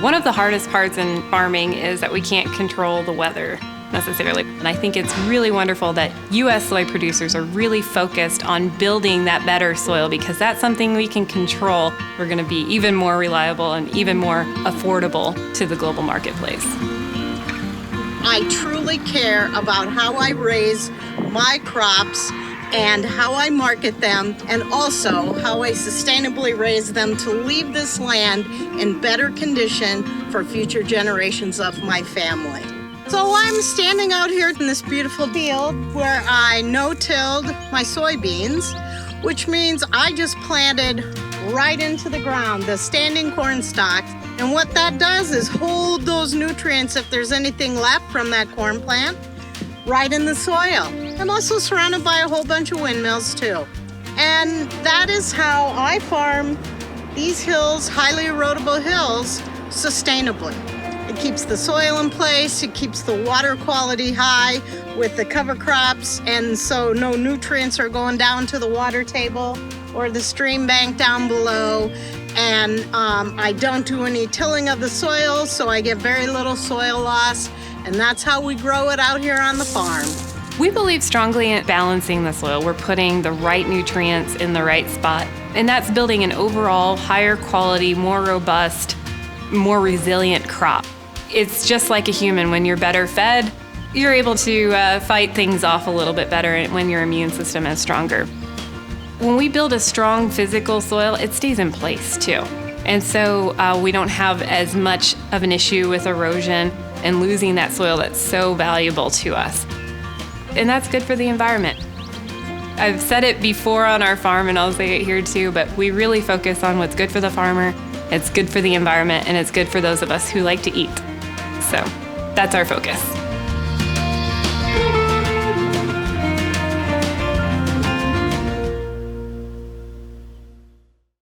One of the hardest parts in farming is that we can't control the weather necessarily. And I think it's really wonderful that U.S. soy producers are really focused on building that better soil because that's something we can control. We're going to be even more reliable and even more affordable to the global marketplace. I truly care about how I raise my crops and how I market them, and also how I sustainably raise them to leave this land in better condition for future generations of my family. So I'm standing out here in this beautiful field where I no-tilled my soybeans, which means I just planted right into the ground the standing corn stalks. And what that does is hold those nutrients, if there's anything left from that corn plant, right in the soil. I'm also surrounded by a whole bunch of windmills too. And that is how I farm these hills, highly erodible hills, sustainably. It keeps the soil in place, it keeps the water quality high with the cover crops, and so no nutrients are going down to the water table or the stream bank down below. And I don't do any tilling of the soil, so I get very little soil loss. And that's how we grow it out here on the farm. We believe strongly in balancing the soil. We're putting the right nutrients in the right spot. And that's building an overall higher quality, more robust, more resilient crop. It's just like a human. When you're better fed, you're able to fight things off a little bit better when your immune system is stronger. When we build a strong physical soil, it stays in place too. And so we don't have as much of an issue with erosion and losing that soil that's so valuable to us. And that's good for the environment. I've said it before on our farm, and I'll say it here too, but we really focus on what's good for the farmer, it's good for the environment, and it's good for those of us who like to eat. So that's our focus.